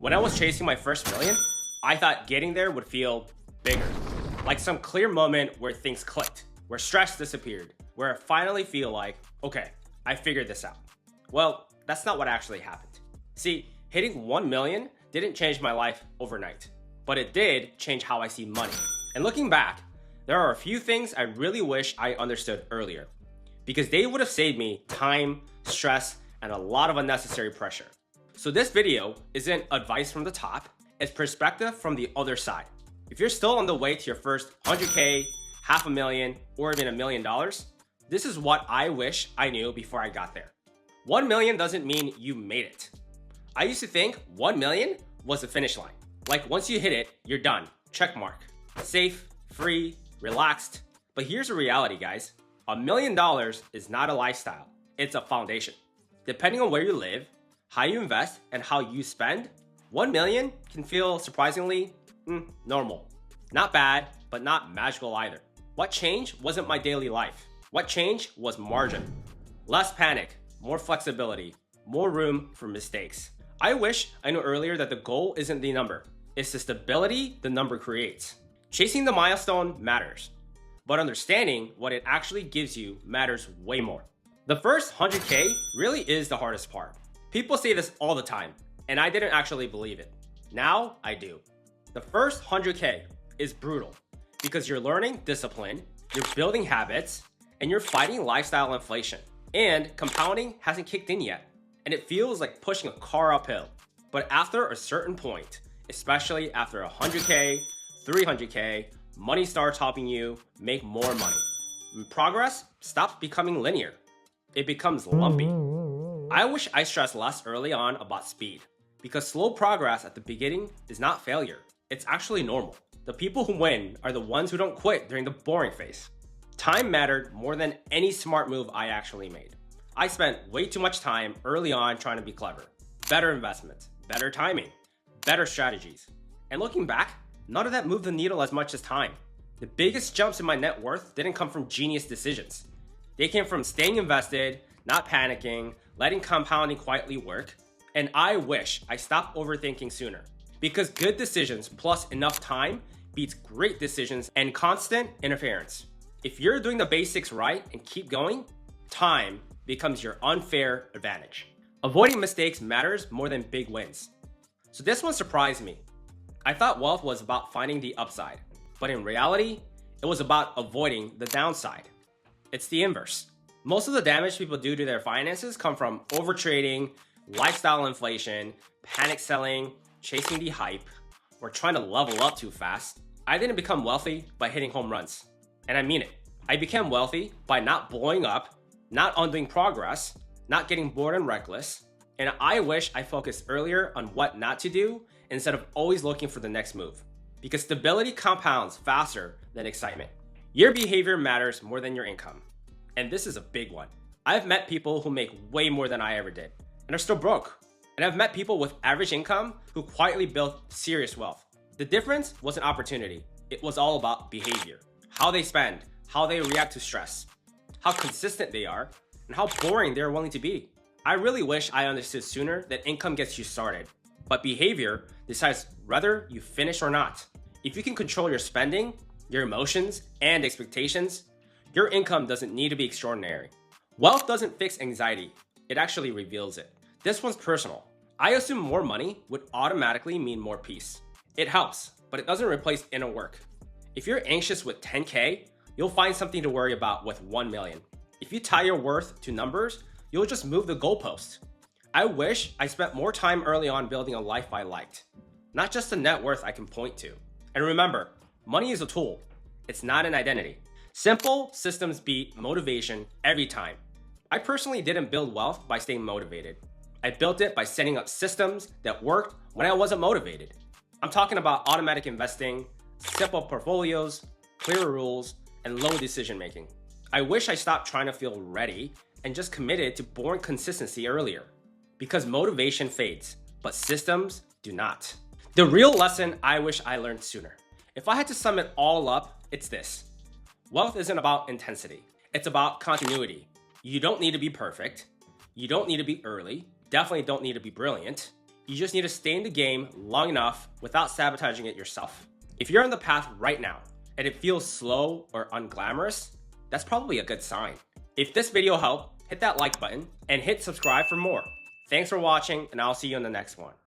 When I was chasing my first million, I thought getting there would feel bigger. Like some clear moment where things clicked, where stress disappeared, where I finally feel like, okay, I figured this out. Well, that's not what actually happened. See, hitting 1 million didn't change my life overnight, but it did change how I see money. And looking back, there are a few things I really wish I understood earlier, because they would have saved me time, stress, and a lot of unnecessary pressure. So this video isn't advice from the top, it's perspective from the other side. If you're still on the way to your first 100K, $500,000, or even $1 million, this is what I wish I knew before I got there. 1 million doesn't mean you made it. I used to think 1 million was the finish line. Like once you hit it, you're done. Check mark. Safe, free, relaxed. But here's the reality, guys. $1 million is not a lifestyle. It's a foundation. Depending on where you live, how you invest, and how you spend, 1 million can feel surprisingly normal. Not bad, but not magical either. What changed wasn't my daily life. What changed was margin. Less panic, more flexibility, more room for mistakes. I wish I knew earlier that the goal isn't the number. It's the stability the number creates. Chasing the milestone matters, but understanding what it actually gives you matters way more. The first 100K really is the hardest part. People say this all the time, and I didn't actually believe it. Now I do. The first 100K is brutal because you're learning discipline, you're building habits, and you're fighting lifestyle inflation. And compounding hasn't kicked in yet, and it feels like pushing a car uphill. But after a certain point, especially after 100K, 300K, money starts helping you make more money. And progress stops becoming linear. It becomes lumpy. I wish I stressed less early on about speed, because slow progress at the beginning is not failure. It's actually normal. The people who win are the ones who don't quit during the boring phase. Time mattered more than any smart move I actually made. I spent way too much time early on trying to be clever. Better investments, better timing, better strategies. And looking back, none of that moved the needle as much as time. The biggest jumps in my net worth didn't come from genius decisions. They came from staying invested, not panicking, letting compounding quietly work. And I wish I stopped overthinking sooner, because good decisions plus enough time beats great decisions and constant interference. If you're doing the basics right and keep going, time becomes your unfair advantage. Avoiding mistakes matters more than big wins. So this one surprised me. I thought wealth was about finding the upside, but in reality, it was about avoiding the downside. It's the inverse. Most of the damage people do to their finances come from overtrading, lifestyle inflation, panic selling, chasing the hype, or trying to level up too fast. I didn't become wealthy by hitting home runs. And I mean it. I became wealthy by not blowing up, not undoing progress, not getting bored and reckless. And I wish I focused earlier on what not to do instead of always looking for the next move. Because stability compounds faster than excitement. Your behavior matters more than your income. And this is a big one. I've met people who make way more than I ever did and are still broke. And I've met people with average income who quietly built serious wealth. The difference wasn't opportunity. It was all about behavior. How they spend, how they react to stress, how consistent they are, and how boring they're willing to be. I really wish I understood sooner that income gets you started, but behavior decides whether you finish or not. If you can control your spending, your emotions, and expectations, your income doesn't need to be extraordinary. Wealth doesn't fix anxiety, it actually reveals it. This one's personal. I assume more money would automatically mean more peace. It helps, but it doesn't replace inner work. If you're anxious with 10K, you'll find something to worry about with 1 million. If you tie your worth to numbers, you'll just move the goalpost. I wish I spent more time early on building a life I liked, not just a net worth I can point to. And remember, money is a tool. It's not an identity. Simple systems beat motivation every time. I personally didn't build wealth by staying motivated. I built it by setting up systems that worked when I wasn't motivated. I'm talking about automatic investing, simple portfolios, clear rules, and low decision making. I wish I stopped trying to feel ready and just committed to boring consistency earlier. Because motivation fades, but systems do not. The real lesson I wish I learned sooner. If I had to sum it all up, it's this. Wealth isn't about intensity. It's about continuity. You don't need to be perfect. You don't need to be early. Definitely don't need to be brilliant. You just need to stay in the game long enough without sabotaging it yourself. If you're on the path right now and it feels slow or unglamorous, that's probably a good sign. If this video helped, hit that like button and hit subscribe for more. Thanks for watching, and I'll see you in the next one.